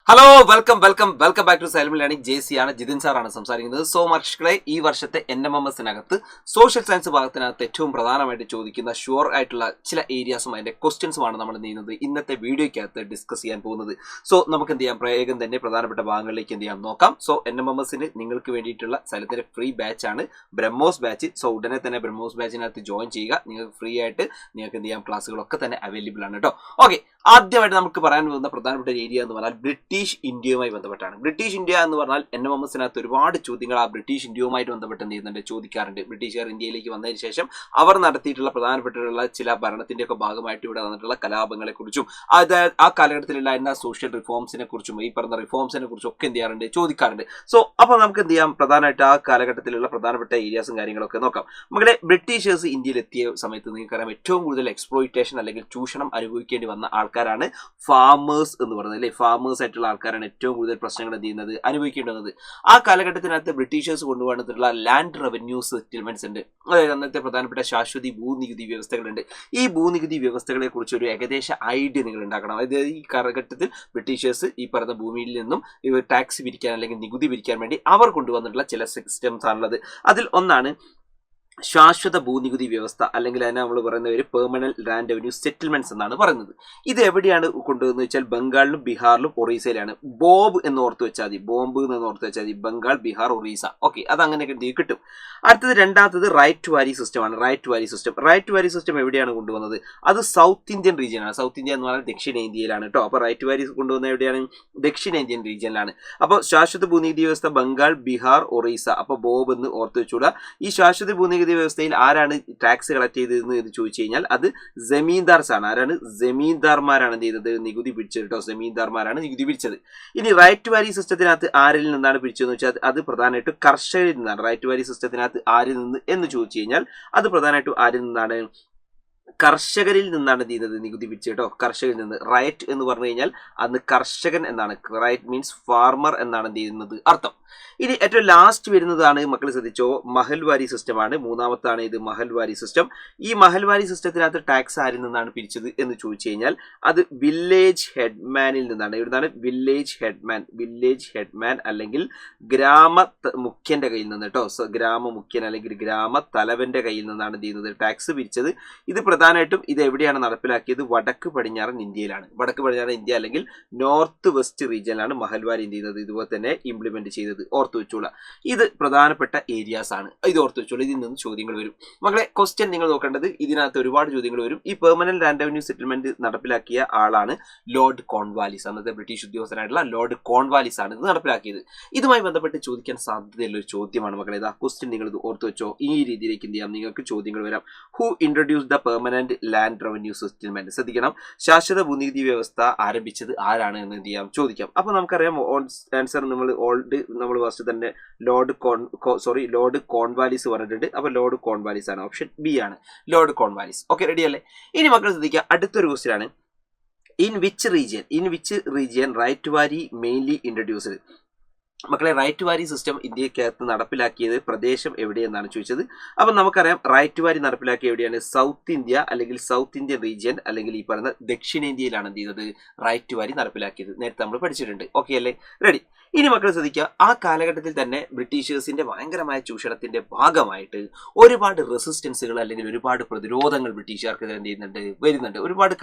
Hello welcome back to Xylem learning. JC ആണ്, ജിതിൻ സാറാണ് സംസാരിക്കുന്നത്. സോ മക്കളെ, ഈ വർഷത്തെ NMMSനകത്ത് സോഷ്യൽ സയൻസ് ഭാഗത്തിനകത്ത് ഏറ്റവും പ്രധാനമായിട്ട് ചോദിക്കുന്ന ഷുവർ ആയിട്ടുള്ള ചില ഏരിയാസും അതിന്റെ ക്വസ്റ്റ്യൻസുമാണ് നമ്മൾ ചെയ്യുന്നത് ഇന്നത്തെ വീഡിയോയ്ക്കകത്ത് ഡിസ്കസ് ചെയ്യാൻ പോകുന്നത്. സോ നമുക്ക് എന്ത് ചെയ്യാം, വേഗം തന്നെ പ്രധാനപ്പെട്ട ഭാഗങ്ങളിലേക്ക് എന്ത് ചെയ്യാം നോക്കാം. സോ NMMSന് നിങ്ങൾക്ക് വേണ്ടിയിട്ടുള്ള സൈലത്തിന്റെ ഫ്രീ ബാച്ച് ആണ് ബ്രഹ്മോസ് ബാച്ച്. സോ ഉടനെ തന്നെ ബ്രഹ്മോസ് ബാച്ചിനകത്ത് ജോയിൻ ചെയ്യുക. നിങ്ങൾക്ക് ഫ്രീ ആയിട്ട് നിങ്ങൾക്ക് എന്ത് ചെയ്യാം, ക്ലാസ്സുകളൊക്കെ തന്നെ അവൈലബിൾ ആണ് കേട്ടോ. ഓക്കെ, ആദ്യമായിട്ട് നമുക്ക് പറയാൻ പോകുന്ന പ്രധാനപ്പെട്ട ഏരിയ എന്ന് പറഞ്ഞാൽ ബ്രിട്ടീഷ് ഇന്ത്യയുമായി ബന്ധപ്പെട്ടാണ്. ബ്രിട്ടീഷ് ഇന്ത്യ എന്ന് പറഞ്ഞാൽ NMMSനകത്ത് ഒരുപാട് ചോദ്യങ്ങൾ ആ ബ്രിട്ടീഷ് ഇന്ത്യയുമായിട്ട് ബന്ധപ്പെട്ട് എന്ത് ചെയ്യുന്നുണ്ട്, ചോദിക്കാറുണ്ട്. ബ്രിട്ടീഷുകാർ ഇന്ത്യയിലേക്ക് വന്നതിന് ശേഷം അവർ നടത്തിയിട്ടുള്ള പ്രധാനപ്പെട്ടുള്ള ചില ഭരണത്തിന്റെ ഒക്കെ ഭാഗമായിട്ട് ഇവിടെ വന്നിട്ടുള്ള കലാപങ്ങളെ കുറിച്ചും ആ കാലഘട്ടത്തിലുണ്ടായിരുന്ന സോഷ്യൽ റിഫോംസിനെ കുറിച്ചും ഈ പറഞ്ഞ റിഫോംസിനെ കുറിച്ചും ഒക്കെ എന്ത് ചെയ്യാറുണ്ട്, ചോദിക്കാറുണ്ട്. സോ അപ്പോൾ നമുക്ക് എന്ത് ചെയ്യാം, പ്രധാനമായിട്ട് ആ കാലഘട്ടത്തിലുള്ള പ്രധാനപ്പെട്ട ഏരിയാസും കാര്യങ്ങളൊക്കെ നോക്കാം. നമ്മുടെ ബ്രിട്ടീഷേഴ്സ് ഇന്ത്യയിൽ എത്തിയ സമയത്ത് നിങ്ങൾക്കറിയാം, ഏറ്റവും കൂടുതൽ എക്സ്പ്ലോയിറ്റേഷൻ അല്ലെങ്കിൽ ചൂഷണം അനുഭവിക്കേണ്ടി വന്ന ആൾക്കാരാണ് ഫാമേഴ്സ് എന്ന് പറയുന്നത് അല്ലേ. ഫാമേഴ്സ് ആയിട്ടുള്ള ആൾക്കാരാണ് ഏറ്റവും കൂടുതൽ പ്രശ്നങ്ങൾ എന്ത് ചെയ്യുന്നത്, അനുഭവിക്കേണ്ടി വന്നത്. ആ കാലഘട്ടത്തിനകത്ത് ബ്രിട്ടീഷേഴ്സ് കൊണ്ടുവന്നിട്ടുള്ള ലാൻഡ് റവന്യൂ സെറ്റിൽമെന്റ്സ് ഉണ്ട്. അതായത് അന്നത്തെ പ്രധാനപ്പെട്ട ശാശ്വതി ഭൂനികുതി വ്യവസ്ഥകളുണ്ട്. ഈ ഭൂനികുതി വ്യവസ്ഥകളെ കുറിച്ച് ഒരു ഏകദേശ ഐഡിയ നിങ്ങൾ ഉണ്ടാക്കണം. അതായത് ഈ കാലഘട്ടത്തിൽ ബ്രിട്ടീഷേഴ്സ് ഈ പറഞ്ഞ ഭൂമിയിൽ നിന്നും ഇവർ ടാക്സ് പിരിക്കാൻ അല്ലെങ്കിൽ നികുതി പിരിക്കാൻ വേണ്ടി അവർ കൊണ്ടുവന്നിട്ടുള്ള ചില സിസ്റ്റംസ് ആണുള്ളത്. അതിൽ ഒന്നാണ് ശാശ്വത ഭൂനികുതി വ്യവസ്ഥ, അല്ലെങ്കിൽ അതിനെ നമ്മൾ പറയുന്ന ഒരു പെർമനന്റ് ലാൻഡ് റവന്യൂ സെറ്റിൽമെന്റ്സ് എന്നാണ് പറയുന്നത്. ഇത് എവിടെയാണ് കൊണ്ടുവന്ന് വെച്ചാൽ ബംഗാളിലും ബീഹാറിലും ഒറീസയിലാണ്. ബോബ് എന്ന് ഓർത്ത് വെച്ചാൽ മതി, ബോംബ് എന്ന് ഓർത്ത് വെച്ചാൽ മതി. ബംഗാൾ, ബീഹാർ, ഒറീസ. ഓക്കെ, അത് അങ്ങനെ കിട്ടും. അടുത്തത് രണ്ടാമത്തത് റൈറ്റ് ടു വാരി സിസ്റ്റം ആണ്. റൈറ്റ് ടു വാരി സിസ്റ്റം എവിടെയാണ് കൊണ്ടുവന്നത്? അത് സൗത്ത് ഇന്ത്യൻ റീജിയൻ ആണ്. സൗത്ത് ഇന്ത്യ എന്ന് പറഞ്ഞാൽ ദക്ഷിണേന്ത്യയിലാണ് കേട്ടോ. അപ്പോൾ റൈറ്റ് ടു വാരി കൊണ്ടുവന്നത് എവിടെയാണ്? ദക്ഷിണേന്ത്യൻ റീജിയനിലാണ്. അപ്പോൾ ശാശ്വത ഭൂനികുതി വ്യവസ്ഥ ബംഗാൾ, ബീഹാർ, ഒറീസ. അപ്പോൾ ബോബ് എന്ന് ഓർത്ത് വെച്ചൂടാ. ഈ ശാശ്വത ഭൂനികുതി വ്യവസ്ഥയിൽ ആരാണ് ടാക്സ് കളക്ട് ചെയ്തതെന്ന് എന്ന് ചോദിച്ചു കഴിഞ്ഞാൽ അത് ജമീന്ദാർസ് ആണ്. ആരാണ്? ജമീന്ദാർമാരാണ് എന്ത് ചെയ്തത്, നികുതി പിടിച്ചത് കേട്ടോ. ജമീന്ദാർമാരാണ് നികുതി പിടിച്ചത്. ഇനി റൈറ്റ് ടു വാരി സിസ്റ്റത്തിനകത്ത് ആരിൽ നിന്നാണ് പിടിച്ചതെന്ന് വെച്ചാൽ അത് പ്രധാനമായിട്ടും കർഷകരിൽ നിന്നാണ്. റൈറ്റ് ടു വാരി സിസ്റ്റത്തിനകത്ത് ആരിൽ നിന്ന് എന്ന് ചോദിച്ചു കഴിഞ്ഞാൽ അത് പ്രധാനമായിട്ടും ആരിൽ നിന്നാണ്? കർഷകരിൽ നിന്നാണ് ചെയ്യുന്നത്, നികുതി പിടിച്ചത് കേട്ടോ. കർഷകരിൽ നിന്ന്. റൈറ്റ് എന്ന് പറഞ്ഞു കഴിഞ്ഞാൽ അന്ന് കർഷകൻ എന്നാണ്. റൈറ്റ് മീൻസ് ഫാർമർ എന്നാണ് എന്ത് ചെയ്യുന്നത് അർത്ഥം. ഇനി ഏറ്റവും ലാസ്റ്റ് വരുന്നതാണ്, മക്കൾ ശ്രദ്ധിച്ചോ, മഹൽവാരി സിസ്റ്റമാണ്. മൂന്നാമത്താണ് ഇത് മഹൽവാരി സിസ്റ്റം. ഈ മഹൽവാരി സിസ്റ്റത്തിനകത്ത് ടാക്സ് ആരിൽ നിന്നാണ് പിരിച്ചത് എന്ന് ചോദിച്ചു കഴിഞ്ഞാൽ അത് വില്ലേജ് ഹെഡ്മാനിൽ നിന്നാണ്. ഇവിടുന്നാണ് വില്ലേജ് ഹെഡ്മാൻ അല്ലെങ്കിൽ ഗ്രാമ മുഖ്യന്റെ കയ്യിൽ നിന്ന് കേട്ടോ. ഗ്രാമ മുഖ്യൻ അല്ലെങ്കിൽ ഗ്രാമ തലവന്റെ കയ്യിൽ നിന്നാണ് എന്ത് ചെയ്യുന്നത്, ടാക്സ് പിരിച്ചത്. ഇത് പ്രധാനമായിട്ടും ഇത് എവിടെയാണ് നടപ്പിലാക്കിയത്? വടക്ക് പടിഞ്ഞാറൻ ഇന്ത്യയിലാണ്. വടക്ക് പടിഞ്ഞാറൻ ഇന്ത്യ അല്ലെങ്കിൽ നോർത്ത് വെസ്റ്റ് റീജിയനിലാണ് മഹൽവാരി എന്ത് ചെയ്യുന്നത്, ഇതുപോലെ തന്നെ ഇംപ്ലിമെന്റ് ചെയ്തത്. ഓർത്തു വെച്ചോളാം. ഇത് പ്രധാനപ്പെട്ട ഏരിയാസ് ആണ്. ഇത് ഓർത്തു വെച്ചോളൂ. ഇതിൽ നിന്ന് ചോദ്യങ്ങൾ വരും. മക്കളെ, ക്വസ്റ്റ്യൻ നിങ്ങൾ നോക്കേണ്ടത്, ഇതിനകത്ത് ഒരുപാട് ചോദ്യങ്ങൾ വരും. ഈ പെർമനന്റ് ലാൻഡ് റവന്യൂ സെറ്റിൽമെന്റ് നടപ്പിലാക്കിയ ആളാണ് ലോർഡ് കോൺവാലിസ്. അന്നത്തെ ബ്രിട്ടീഷ് ഉദ്യോഗസ്ഥനായിട്ടുള്ള ലോർഡ് കോൺവാലിസ് ആണ് ഇത് നടപ്പിലാക്കിയത്. ഇതുമായി ബന്ധപ്പെട്ട് ചോദിക്കാൻ സാധ്യതയുള്ള ഒരു ചോദ്യമാണ് മക്കളെ. ഇതാ ക്വസ്റ്റ്യൻ നിങ്ങൾ ഇത് ഓർത്തു വെച്ചോ. ഈ രീതിയിലേക്ക് എന്ത് ചെയ്യാം, നിങ്ങൾക്ക് ചോദ്യങ്ങൾ വരാം. Who introduce the permanent land revenue settlement? ശ്രദ്ധിക്കണം, ശാശ്വത ഭൂനികുതി വ്യവസ്ഥ ആരംഭിച്ചത് ആരാണ് എന്ന് എന്ത് ചെയ്യാം, ചോദിക്കാം. അപ്പൊ നമുക്കറിയാം ആൻസർ നമ്മൾ ഫസ്റ്റ് തന്നെ ലോർഡ് കോൺവാലിസ് പറഞ്ഞിട്ടുണ്ട്. അപ്പൊ ലോർഡ് കോൺവാലിസ് ആണ്. ഓപ്ഷൻ ബി ആണ്, ലോർഡ് കോൺവാലിസ്. ഓക്കെ, റെഡി അല്ലേ? ഇനി മക്കൾ ശ്രദ്ധിക്കുക, അടുത്തൊരു ക്വസ്റ്റ്യൻ ആണ്. In which region ryotwari mainly introduced? മക്കളെ, റൈറ്റ് ടു വാരി സിസ്റ്റം ഇന്ത്യക്കകത്ത് നടപ്പിലാക്കിയത് പ്രദേശം എവിടെയെന്നാണ് ചോദിച്ചത്. അപ്പം നമുക്കറിയാം റൈറ്റ് ടു വാരി നടപ്പിലാക്കിയ എവിടെയാണ്? സൗത്ത് ഇന്ത്യ അല്ലെങ്കിൽ സൗത്ത് ഇന്ത്യൻ റീജിയൻ അല്ലെങ്കിൽ ഈ പറയുന്ന ദക്ഷിണേന്ത്യയിലാണ് എന്ത് ചെയ്തത്, റൈറ്റ് ടു വാരി നടപ്പിലാക്കിയത്. നേരത്തെ നമ്മൾ പഠിച്ചിട്ടുണ്ട്. ഓക്കെ അല്ലേ? റെഡി. ഇനി മക്കൾ ശ്രദ്ധിക്കുക, ആ കാലഘട്ടത്തിൽ തന്നെ ബ്രിട്ടീഷേഴ്സിന്റെ ഭയങ്കരമായ ചൂഷണത്തിന്റെ ഭാഗമായിട്ട് ഒരുപാട് റെസിസ്റ്റൻസുകൾ അല്ലെങ്കിൽ ഒരുപാട് പ്രതിരോധങ്ങൾ ബ്രിട്ടീഷുകാർക്ക് എന്ത് വരുന്നുണ്ട്. ഒരുപാട്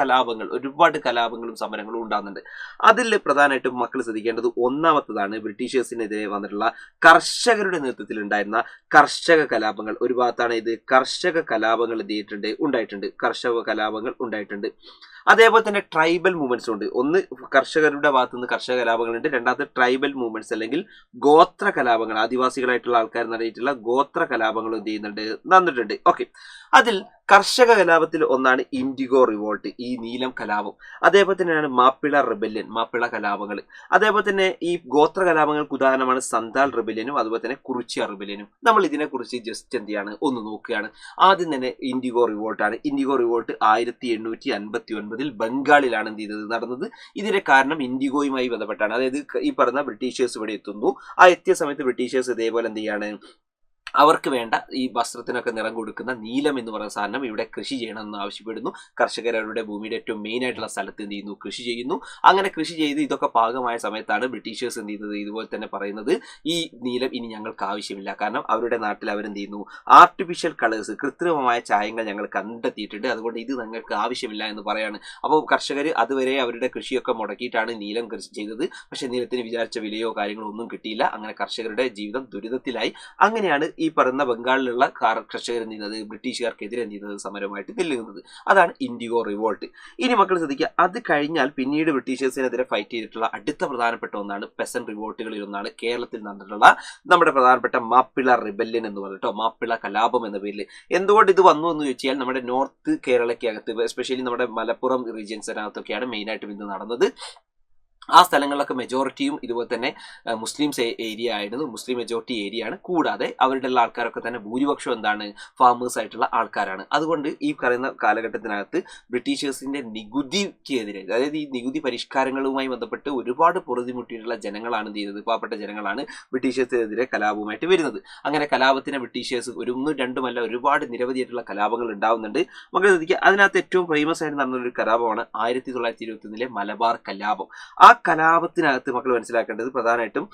കലാപങ്ങളും സമരങ്ങളും ഉണ്ടാകുന്നുണ്ട്. അതിൽ പ്രധാനമായിട്ടും മക്കൾ ശ്രദ്ധിക്കേണ്ടത് ഒന്നാമത്തതാണ് ബ്രിട്ടീഷേഴ്സിനെതിരെ വന്നിട്ടുള്ള കർഷകരുടെ നേതൃത്വത്തിൽ ഉണ്ടായിരുന്ന കർഷക കലാപങ്ങൾ. ഒരു ഭാഗത്താണ് ഇത് കർഷക കലാപങ്ങൾ ഉണ്ടായിട്ടുണ്ട്. അതേപോലെ തന്നെ ട്രൈബൽ മൂവ്മെന്റ്സ് ഉണ്ട്. ഒന്ന് കർഷകരുടെ ഭാഗത്ത് നിന്ന് കർഷക കലാപങ്ങളുണ്ട്. രണ്ടാമത്തെ ട്രൈബൽ മൂവ്മെന്റ്സ് അല്ലെങ്കിൽ ഗോത്ര കലാപങ്ങൾ, ആദിവാസികളായിട്ടുള്ള ആൾക്കാർ നടത്തിയിട്ടുള്ള ഗോത്ര കലാപങ്ങൾ എന്ത് ചെയ്യുന്നുണ്ട്, നടന്നിട്ടുണ്ട്. ഓക്കെ, അതിൽ കർഷക കലാപത്തിൽ ഒന്നാണ് ഇൻഡിഗോ റിവോൾട്ട്, ഈ നീലം കലാപം. അതേപോലെ തന്നെയാണ് മാപ്പിള കലാപങ്ങൾ. അതേപോലെ തന്നെ ഈ ഗോത്ര കലാപങ്ങൾക്ക് ഉദാഹരണമാണ് സന്താൽ റിബല്യനും അതുപോലെ തന്നെ കുറിച്യ റിബല്യനും. നമ്മൾ ഇതിനെക്കുറിച്ച് ജസ്റ്റ് എന്ത് ചെയ്യാണ്, ഒന്ന് നോക്കുകയാണ്. ആദ്യം തന്നെ ഇൻഡിഗോ റിവോൾട്ട് ആണ്. ഇൻഡിഗോ റിവോൾട്ട് 1859 ബംഗാളിലാണ് എന്ത് ചെയ്തത്, നടന്നത്. ഇതിന്റെ കാരണം ഇൻഡിഗോയുമായി ബന്ധപ്പെട്ടാണ്. അതായത് ഈ പറഞ്ഞ ബ്രിട്ടീഷേഴ്സ് ഇവിടെ എത്തുന്നു. ആ എത്തിയ സമയത്ത് ബ്രിട്ടീഷേഴ്സ് ഇതേപോലെ എന്ത് ചെയ്യാണ്, അവർക്ക് വേണ്ട ഈ വസ്ത്രത്തിനൊക്കെ നിറം കൊടുക്കുന്ന നീലം എന്ന് പറയുന്ന സാധനം ഇവിടെ കൃഷി ചെയ്യണമെന്ന് ആവശ്യപ്പെടുന്നു. കർഷകർ അവരുടെ ഭൂമിയുടെ ഏറ്റവും മെയിൻ ആയിട്ടുള്ള സ്ഥലത്ത് എന്ത് ചെയ്യുന്നു, കൃഷി ചെയ്യുന്നു. അങ്ങനെ കൃഷി ചെയ്ത് ഇതൊക്കെ പാകമായ സമയത്താണ് ബ്രിട്ടീഷേഴ്സ് എന്ത് ചെയ്യുന്നത്, ഇതുപോലെ തന്നെ പറയുന്നത് ഈ നീലം ഇനി ഞങ്ങൾക്ക് ആവശ്യമില്ല. കാരണം അവരുടെ നാട്ടിൽ അവരെന്ത് ചെയ്യുന്നു, ആർട്ടിഫിഷ്യൽ കളേഴ്സ്, കൃത്രിമമായ ചായങ്ങൾ ഞങ്ങൾ കണ്ടെത്തിയിട്ടുണ്ട്, അതുകൊണ്ട് ഇത് ഞങ്ങൾക്ക് ആവശ്യമില്ല എന്ന് പറയാണ്. അപ്പോൾ കർഷകർ അതുവരെ അവരുടെ കൃഷിയൊക്കെ മുടക്കിയിട്ടാണ് നീലം കൃഷി ചെയ്തത്. പക്ഷേ നീലത്തിന് വിചാരിച്ച വിലയോ കാര്യങ്ങളോ ഒന്നും കിട്ടിയില്ല. അങ്ങനെ കർഷകരുടെ ജീവിതം ദുരിതത്തിലായി. അങ്ങനെയാണ് ഈ പറയുന്ന ബംഗാളിലുള്ള കർഷകർ എന്ത് ചെയ്യുന്നത്, ബ്രിട്ടീഷുകാർക്കെതിരെ എന്ത് ചെയ്യുന്നത്, സമരമായിട്ട് നിൽക്കുന്നത്. അതാണ് ഇൻഡിഗോ റിവോൾട്ട്. ഇനി മക്കൾ ശ്രദ്ധിക്കുക, അത് കഴിഞ്ഞാൽ പിന്നീട് ബ്രിട്ടീഷേഴ്സിനെതിരെ ഫൈറ്റ് ചെയ്തിട്ടുള്ള അടുത്ത പ്രധാനപ്പെട്ട ഒന്നാണ് പെസൻ റിവോൾട്ടുകളിൽ ഒന്നാണ് കേരളത്തിൽ നടന്നിട്ടുള്ള നമ്മുടെ പ്രധാനപ്പെട്ട മാപ്പിള റിബല്യൻ എന്ന് പറഞ്ഞിട്ടോ, മാപ്പിള കലാപം എന്ന പേരിൽ. എന്തുകൊണ്ട് ഇത് വന്നു എന്ന് ചോദിച്ചാൽ നമ്മുടെ നോർത്ത് കേരളയ്ക്കകത്ത്, എസ്പെഷ്യലി നമ്മുടെ മലപ്പുറം റീജിയൻസിനകത്തൊക്കെയാണ് മെയിനായിട്ടും ഇത് നടന്നത്. ആ സ്ഥലങ്ങളിലൊക്കെ മെജോറിറ്റിയും ഇതുപോലെ തന്നെ മുസ്ലിംസ് ഏരിയ ആയിരുന്നു, മുസ്ലിം മെജോറിറ്റി ഏരിയ ആണ്. കൂടാതെ അവരുടെ എല്ലാ ആൾക്കാരൊക്കെ തന്നെ ഭൂരിപക്ഷം എന്താണ്, ഫാമേഴ്സ് ആയിട്ടുള്ള ആൾക്കാരാണ്. അതുകൊണ്ട് ഈ പറയുന്ന കാലഘട്ടത്തിനകത്ത് ബ്രിട്ടീഷേഴ്സിന്റെ നികുതിക്കെതിരെ, അതായത് ഈ നികുതി പരിഷ്കാരങ്ങളുമായി ബന്ധപ്പെട്ട് ഒരുപാട് പൊറുതിമുട്ടിയിട്ടുള്ള ജനങ്ങളാണ് എന്ത് ചെയ്യുന്നത്, പാവപ്പെട്ട ജനങ്ങളാണ് ബ്രിട്ടീഷേഴ്സിനെതിരെ കലാപവുമായിട്ട് വരുന്നത്. അങ്ങനെ കലാപത്തിന് ബ്രിട്ടീഷേഴ്സ് ഒന്നും രണ്ടുമല്ല ഒരുപാട് നിരവധിയായിട്ടുള്ള കലാപങ്ങൾ ഉണ്ടാവുന്നുണ്ട്. നമുക്ക് ശ്രദ്ധിക്കുക, അതിനകത്ത് ഏറ്റവും ഫേമസ് ആയിട്ട് നടന്നൊരു കലാപമാണ് 1921 മലബാർ കലാപം. ആ കലാപത്തിനകത്ത് മക്കൾ മനസ്സിലാക്കേണ്ടത് പ്രധാനമായിട്ടും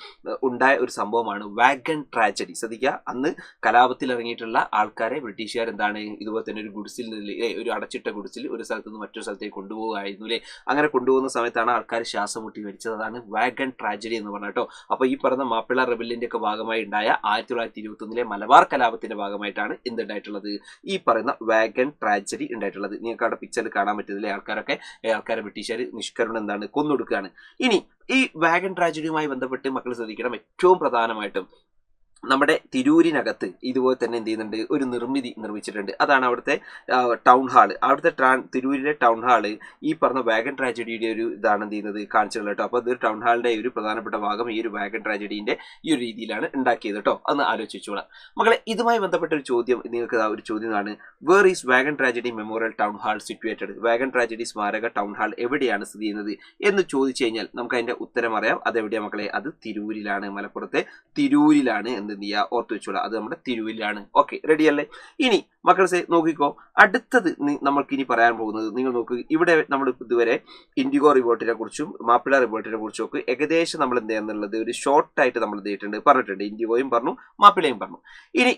ഉണ്ടായ ഒരു സംഭവമാണ് വാഗൺ ട്രാജഡി. ശ്രദ്ധിക്കുക, അന്ന് കലാപത്തിൽ ഇറങ്ങിയിട്ടുള്ള ആൾക്കാരെ ബ്രിട്ടീഷുകാർ എന്താണ്, ഇതുപോലെ തന്നെ ഒരു ഗുഡ്സിൽ ഒരു അടച്ചിട്ട ഗുഡ്സിൽ ഒരു സ്ഥലത്ത് നിന്ന് മറ്റൊരു സ്ഥലത്തേക്ക് കൊണ്ടുപോകുമായിരുന്നു അല്ലേ. അങ്ങനെ കൊണ്ടുപോകുന്ന സമയത്താണ് ആൾക്കാർ ശ്വാസം മുട്ടി മരിച്ചത്. അതാണ് വാഗൺ ട്രാജഡി എന്ന് പറഞ്ഞിട്ടോ. അപ്പോൾ ഈ പറഞ്ഞ മാപ്പിള റെബല്യന്റെ ഒക്കെ ഭാഗമായി ഉണ്ടായ 1921 മലബാർ കലാപത്തിന്റെ ഭാഗമായിട്ടാണ് എന്തുണ്ടായിട്ടുള്ളത്, ഈ പറയുന്ന വാഗൺ ട്രാജഡി ഉണ്ടായിട്ടുള്ളത്. നിങ്ങൾക്ക് അവിടെ പിക്ചറിൽ കാണാൻ പറ്റുന്നില്ലേ, ആൾക്കാരെ ബ്രിട്ടീഷുകാർ നിഷ്കരണം എന്താണ്, കൊന്നൊടുക്കുകയാണ്. ഇനി ഈ വാഗൺ ട്രാജഡിയുമായി ബന്ധപ്പെട്ട് മക്കൾ ശ്രദ്ധിക്കണം, ഏറ്റവും പ്രധാനമായിട്ടും നമ്മുടെ തിരൂരിനകത്ത് ഇതുപോലെ തന്നെ എന്ത് ചെയ്യുന്നുണ്ട്, ഒരു നിർമ്മിതി നിർമ്മിച്ചിട്ടുണ്ട്. അതാണ് അവിടുത്തെ ടൗൺ ഹാള്. അവിടുത്തെ തിരൂരിലെ ടൗൺ ഹാള് ഈ പറഞ്ഞ വാഗൺ ട്രാജഡിയുടെ ഒരു ഇതാണ് എന്ത് ചെയ്യുന്നത്, കാണിച്ചുള്ളത് കേട്ടോ. അപ്പോൾ ഇത് ടൗൺ ഹാളിന്റെ ഒരു പ്രധാനപ്പെട്ട ഭാഗം ഈ ഒരു വാഗൺ ട്രാജഡിന്റെ ഈ ഒരു രീതിയിലാണ് ഉണ്ടാക്കിയത് കേട്ടോ. അന്ന് ആലോചിച്ചോളാം മക്കളെ. ഇതുമായി ബന്ധപ്പെട്ട ഒരു ചോദ്യം നിങ്ങൾക്ക് ഒരു ചോദ്യമാണ്, where is wagon tragedy memorial town hall situated? Wagon tragedy സ്മാരക ടൗൺ ഹാൾ എവിടെയാണ് സ്ഥിതി ചെയ്യുന്നത് എന്ന് ചോദിച്ചു കഴിഞ്ഞാൽ നമുക്ക് അതിന്റെ ഉത്തരം അറിയാം. അതെവിടെയാണ് മക്കളെ, അത് തിരൂരിലാണ്, മലപ്പുറത്തെ തിരൂരിലാണ്. എന്ത് ചെയ്യുക, ഓർത്ത് വെച്ചോളാം, അത് നമ്മുടെ തിരൂരിലാണ്. ഓക്കെ, റെഡി അല്ലേ? ഇനി മക്കളെ നോക്കിക്കോ, അടുത്തത് നമ്മൾക്ക് ഇനി പറയാൻ പോകുന്നത്, നിങ്ങൾ നോക്ക്, ഇവിടെ നമ്മൾ ഇതുവരെ ഇൻഡിഗോ റിവോൾട്ടിനെ കുറിച്ചും മാപ്പിള റിവോൾട്ടിനെ കുറിച്ചും ഒക്കെ ഏകദേശം നമ്മൾ എന്ത് ചെയ്യാന്നുള്ളത് ഒരു ഷോർട്ടായിട്ട് നമ്മൾ എന്ത് ചെയ്തിട്ടുണ്ട്, പറഞ്ഞിട്ടുണ്ട്. ഇൻഡിഗോയും പറഞ്ഞു, മാപ്പിളയും പറഞ്ഞു. ഇനി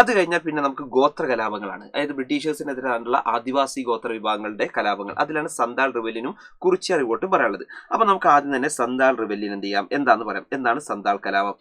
അത് കഴിഞ്ഞാൽ പിന്നെ നമുക്ക് ഗോത്ര കലാപങ്ങളാണ്, അതായത് ബ്രിട്ടീഷേഴ്സിനെതിരാനുള്ള ആദിവാസി ഗോത്ര വിഭാഗങ്ങളുടെ കലാപങ്ങൾ. അതിലാണ് സന്താൾ റിബല്യനും കുറിച്യ റിവോൾട്ടും പറയാനുള്ളത്. അപ്പൊ നമുക്ക് ആദ്യം തന്നെ സന്താൾ റിബല്യൻ എന്ത് ചെയ്യാം, എന്താന്ന് പറയാം. എന്താണ് സന്താൾ കലാപം?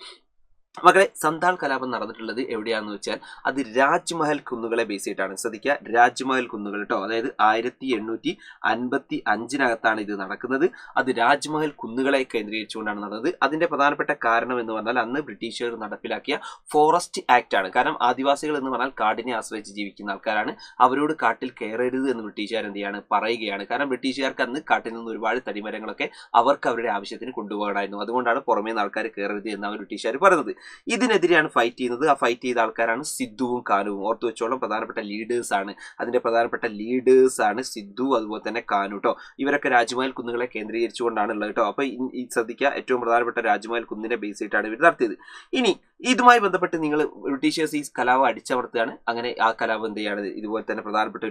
മക്കളെ, സന്താൾ കലാപം നടന്നിട്ടുള്ളത് എവിടെയാണെന്ന് വെച്ചാൽ അത് രാജ്മഹൽ കുന്നുകളെ ബേസ് ചെയ്തിട്ടാണ്. ശ്രദ്ധിക്കുക, രാജ്മഹൽ കുന്നുകൾ കേട്ടോ. അതായത് 1855 ഇത് നടക്കുന്നത്. അത് രാജ്മഹൽ കുന്നുകളെ കേന്ദ്രീകരിച്ചുകൊണ്ടാണ് നടന്നത്. അതിന്റെ പ്രധാനപ്പെട്ട കാരണം എന്ന് പറഞ്ഞാൽ അന്ന് ബ്രിട്ടീഷുകാർ നടപ്പിലാക്കിയ ഫോറസ്റ്റ് ആക്ട് ആണ്. കാരണം ആദിവാസികൾ എന്ന് പറഞ്ഞാൽ കാടിനെ ആശ്രയിച്ച് ജീവിക്കുന്ന ആൾക്കാരാണ്. അവരോട് കാട്ടിൽ കയറരുത് എന്ന് ബ്രിട്ടീഷുകാർ എന്ത് ചെയ്യാണ്, പറയുകയാണ്. കാരണം ബ്രിട്ടീഷുകാർക്ക് അന്ന് കാട്ടിൽ നിന്ന് ഒരുപാട് തടിമരങ്ങളൊക്കെ അവർക്ക് അവരുടെ ആവശ്യത്തിന് കൊണ്ടുപോകണമായിരുന്നു. അതുകൊണ്ടാണ് പുറമേ നിന്ന് ആൾക്കാർ കയറരുത് എന്നാണ് ബ്രിട്ടീഷുകാർ പറയുന്നത്. ഇതിനെതിരെയാണ് ഫൈറ്റ് ചെയ്യുന്നത്. ആ ഫൈറ്റ് ചെയ്ത ആൾക്കാരാണ് സിദ്ധുവും കാനുവും. ഓർത്തു വെച്ചോളം, പ്രധാനപ്പെട്ട ലീഡേഴ്സ് ആണ്. അതിന്റെ പ്രധാനപ്പെട്ട ലീഡേഴ്സ് ആണ് സിദ്ധു, അതുപോലെ തന്നെ കാനു കേട്ടോ. ഇവരൊക്കെ രാജ്മഹൽ കുന്നുകളെ കേന്ദ്രീകരിച്ചുകൊണ്ടാണ് ഉള്ളത് കേട്ടോ. അപ്പൊ ഈ ശ്രദ്ധിക്കുക, ഏറ്റവും പ്രധാനപ്പെട്ട രാജ്മഹൽ കുന്നിനെ ബേസ് ചെയ്തിട്ടാണ് ഇവർ നടത്തിയത്. ഇനി ഇതുമായി ബന്ധപ്പെട്ട് നിങ്ങൾ ബ്രിട്ടീഷേഴ്സ് ഈ കലാപം അടിച്ചമർത്തുകയാണ്. അങ്ങനെ ആ കലാപം എന്ത് ചെയ്യാണ്, ഇതുപോലെ തന്നെ പ്രധാനപ്പെട്ട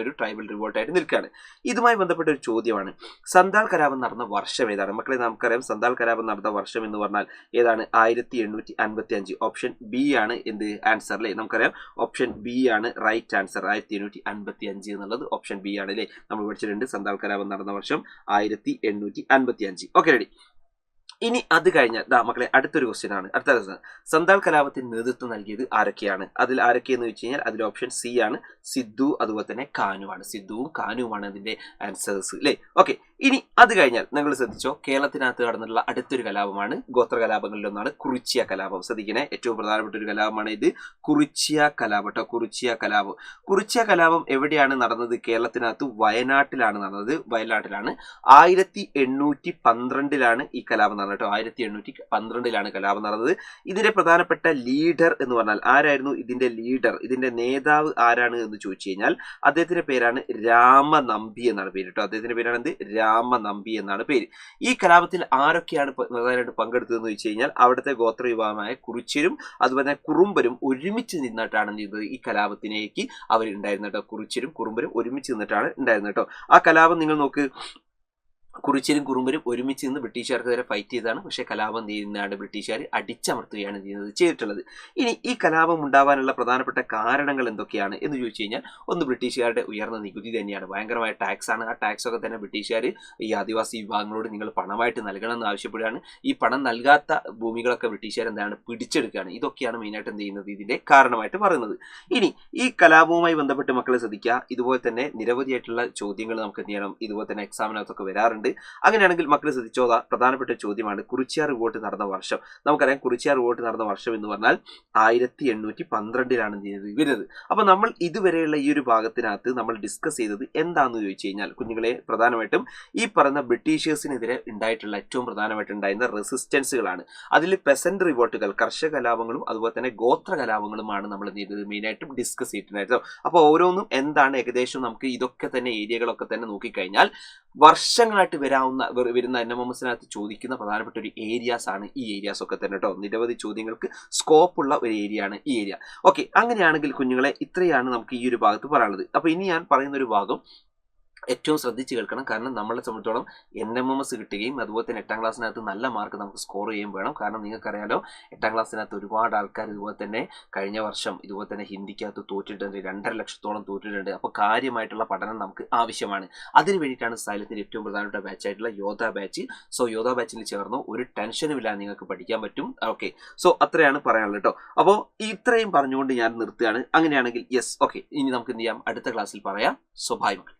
ഒരു ട്രൈബൽ റിവോൾട്ടായിട്ട് നിൽക്കുകയാണ്. ഇതുമായി ബന്ധപ്പെട്ട ഒരു ചോദ്യമാണ്, സന്താൾ കലാപം നടന്ന വർഷം ഏതാണ്? മക്കളെ, നമുക്കറിയാം സന്താൾ കലാപം നടന്ന വർഷം എന്ന് പറഞ്ഞാൽ ഏതാണ്? 1855. ഓപ്ഷൻ ബി ആണ് എന്ത് ആൻസർ അല്ലേ? നമുക്കറിയാം ഓപ്ഷൻ ബി ആണ് റൈറ്റ് ആൻസർ. 1855 എന്നുള്ളത് ഓപ്ഷൻ ബി ആണ് അല്ലേ? നമ്മൾ പഠിച്ചിട്ടുണ്ട് സന്താൾ കലാപം നടന്ന വർഷം 1855. Okay, ready. ഇനി അത് കഴിഞ്ഞാൽ മക്കളെ അടുത്തൊരു ക്വസ്റ്റ്യൻ ആണ്. അടുത്ത സന്താൾ കലാപത്തിന് നേതൃത്വം നൽകിയത് ആരൊക്കെയാണ്? അതിൽ ആരൊക്കെയെന്ന് വെച്ച് കഴിഞ്ഞാൽ അതിൽ ഓപ്ഷൻ സി ആണ് സിദ്ധു, അതുപോലെ തന്നെ കാനുവാണ്. സിദ്ധുവും കാനുവുമാണ് അതിന്റെ ആൻസേഴ്സ് അല്ലേ? ഓക്കെ, ഇനി അത് കഴിഞ്ഞാൽ നിങ്ങൾ ശ്രദ്ധിച്ചോ, കേരളത്തിനകത്ത് നടന്നിട്ടുള്ള അടുത്തൊരു കലാപമാണ് ഗോത്ര കലാപങ്ങളിൽ ഒന്നാണ് കുറിച്യ കലാപം. ശ്രദ്ധിക്കണേ, ഏറ്റവും പ്രധാനപ്പെട്ട ഒരു കലാപമാണ് ഇത്, കുറിച്യ കലാപം കേട്ടോ. കുറിച്യ കലാപം എവിടെയാണ് നടന്നത്? കേരളത്തിനകത്ത് വയനാട്ടിലാണ് നടന്നത്. 1812 ഈ കലാപം നടന്നത്. കേട്ടോ. 1812 കലാപം നടന്നത്. ഇതിന്റെ പ്രധാനപ്പെട്ട ലീഡർ എന്ന് പറഞ്ഞാൽ ആരായിരുന്നു? ഇതിന്റെ ലീഡർ, ഇതിന്റെ നേതാവ് ആരാണ് എന്ന് ചോദിച്ചു കഴിഞ്ഞാൽ അദ്ദേഹത്തിന്റെ പേരാണ് രാമനമ്പി എന്നാണ് പേര് കേട്ടോ. അദ്ദേഹത്തിന്റെ പേരാണ് എന്ത്? രാമനമ്പി എന്നാണ് പേര്. ഈ കലാപത്തിൽ ആരൊക്കെയാണ് പ്രധാനമായിട്ട് പങ്കെടുത്തതെന്ന് ചോദിച്ചു കഴിഞ്ഞാൽ അവിടുത്തെ ഗോത്ര വിഭാഗമായ കുറിച്യരും അതുപോലെ തന്നെ കുറുമ്പരും ഒരുമിച്ച് നിന്നിട്ടാണ് ചെയ്തത് ഈ കലാപത്തിലേക്ക് അവരുണ്ടായിരുന്നു കേട്ടോ. കുറിച്യരും കുറുമ്പരും ഒരുമിച്ച് നിന്നിട്ടാണ് ഉണ്ടായിരുന്നത് കേട്ടോ. ആ കലാപം നിങ്ങൾ നോക്ക്, കുറിച്യരും കുറുമ്പരും ഒരുമിച്ച് നിന്ന് ബ്രിട്ടീഷുകാർക്കെതിരെ ഫൈറ്റ് ചെയ്തതാണ്. പക്ഷേ കലാപം ചെയ്യുന്നതാണ് ബ്രിട്ടീഷുകാർ അടിച്ചമർത്തുകയാണ് ചെയ്തിട്ടുള്ളത്. ഇനി ഈ കലാപം ഉണ്ടാവാനുള്ള പ്രധാനപ്പെട്ട കാരണങ്ങൾ എന്തൊക്കെയാണ് എന്ന് ചോദിച്ചു കഴിഞ്ഞാൽ ഒന്ന് ബ്രിട്ടീഷുകാരുടെ ഉയർന്ന നികുതി തന്നെയാണ്. ഭയങ്കരമായ ടാക്സ് ആണ്. ആ ടാക്സ് ഒക്കെ തന്നെ ബ്രിട്ടീഷുകാർ ഈ ആദിവാസി വിഭാഗങ്ങളോട് നിങ്ങൾ പണമായിട്ട് നൽകണമെന്ന് ആവശ്യപ്പെടുകയാണ്. ഈ പണം നൽകാത്ത ഭൂമികളൊക്കെ ബ്രിട്ടീഷുകാർ എന്താണ് പിടിച്ചെടുക്കുകയാണ്. ഇതൊക്കെയാണ് മെയിനായിട്ട് എന്ത് ചെയ്യുന്നത് ഇതിന്റെ കാരണമായിട്ട് പറയുന്നത്. ഇനി ഈ കലാപവുമായി ബന്ധപ്പെട്ട് മക്കളെ ശ്രദ്ധിക്കുക. ഇതുപോലെ തന്നെ നിരവധിയായിട്ടുള്ള ചോദ്യങ്ങൾ നമുക്ക് എന്ത് ചെയ്യണം, ഇതുപോലെ തന്നെ എക്സാമിനകത്തൊക്കെ വരാറുണ്ട്. അങ്ങനെയാണെങ്കിൽ മക്കൾ ശ്രദ്ധിച്ചോ, പ്രധാനപ്പെട്ട ചോദ്യമാണ് കുറിച്യ റിവോൾട്ട് നടന്ന വർഷം. നമുക്കറിയാം കുറിച്യ റിവോൾട്ട് നടന്ന വർഷം എന്ന് പറഞ്ഞാൽ 1812 വരുന്നത്. അപ്പൊ നമ്മൾ ഇതുവരെയുള്ള ഈ ഒരു ഭാഗത്തിനകത്ത് നമ്മൾ ഡിസ്കസ് ചെയ്തത് എന്താണെന്ന് ചോദിച്ചു കഴിഞ്ഞാൽ കുഞ്ഞുങ്ങളെ പ്രധാനമായിട്ടും ഈ പറയുന്ന ബ്രിട്ടീഷേഴ്സിനെതിരെ ഉണ്ടായിട്ടുള്ള ഏറ്റവും പ്രധാനമായിട്ട് ഉണ്ടായിരുന്ന റെസിസ്റ്റൻസുകളാണ്. അതിൽ പെസന്റ് റിവോൾട്ടുകൾ, കർഷക കലാപങ്ങളും അതുപോലെ തന്നെ ഗോത്ര കലാപങ്ങളുമാണ് നമ്മൾ മെയിനായിട്ടും ഡിസ്കസ് ചെയ്തിട്ടുണ്ടായിരുന്നു. അപ്പോൾ ഓരോന്നും എന്താണ് ഏകദേശം നമുക്ക് ഇതൊക്കെ തന്നെ ഏരിയകളൊക്കെ തന്നെ നോക്കിക്കഴിഞ്ഞാൽ വർഷങ്ങളായിട്ട് വരുന്ന NMMSനകത്ത് ചോദിക്കുന്ന പ്രധാനപ്പെട്ട ഒരു ഏരിയാസ് ആണ് ഈ ഏരിയാസ് ഒക്കെ തന്നെ കേട്ടോ. നിരവധി ചോദ്യങ്ങൾക്ക് സ്കോപ്പ് ഉള്ള ഒരു ഏരിയ ആണ് ഈ ഏരിയ. ഓക്കെ, അങ്ങനെയാണെങ്കിൽ കുഞ്ഞുങ്ങളെ ഇത്രയാണ് നമുക്ക് ഈ ഒരു ഭാഗത്ത് പറയാനുള്ളത്. അപ്പൊ ഇനി ഞാൻ പറയുന്ന ഒരു ഭാഗം ഏറ്റവും ശ്രദ്ധിച്ച് കേൾക്കണം. കാരണം നമ്മളെ സംബന്ധിച്ചോളം NMMS കിട്ടുകയും അതുപോലെ തന്നെ 8ാം ക്ലാസ്സിനകത്ത് നല്ല മാർക്ക് നമുക്ക് സ്കോർ ചെയ്യുകയും വേണം. കാരണം നിങ്ങൾക്കറിയാലോ 8ാം ക്ലാസ്സിനകത്ത് ഒരുപാട് ആൾക്കാർ ഇതുപോലെ തന്നെ കഴിഞ്ഞ വർഷം ഇതുപോലെ തന്നെ ഹിന്ദിക്കകത്ത് തോറ്റിട്ടുണ്ട്. 2.5 ലക്ഷത്തോളം തോറ്റിട്ടുണ്ട്. അപ്പോൾ കാര്യമായിട്ടുള്ള പഠനം നമുക്ക് ആവശ്യമാണ്. അതിന് വേണ്ടിയിട്ടാണ് സൈലത്തിൻ്റെ ഏറ്റവും പ്രധാനപ്പെട്ട ബാച്ചായിട്ടുള്ള യോധ ബാച്ച്. സോ യോധ ബാച്ചിൽ ചേർന്നു ഒരു ടെൻഷനും ഇല്ലാതെ നിങ്ങൾക്ക് പഠിക്കാൻ പറ്റും. ഓക്കെ, സോ അത്രയാണ് പറയാനുള്ളത് കേട്ടോ. അപ്പോൾ ഇത്രയും പറഞ്ഞുകൊണ്ട് ഞാൻ നിർത്തുകയാണ്. അങ്ങനെയാണെങ്കിൽ യെസ്, ഓക്കെ, ഇനി നമുക്ക് എന്ത് ചെയ്യാം, അടുത്ത ക്ലാസ്സിൽ പറയാം. സോ ബൈ മക്കൾ.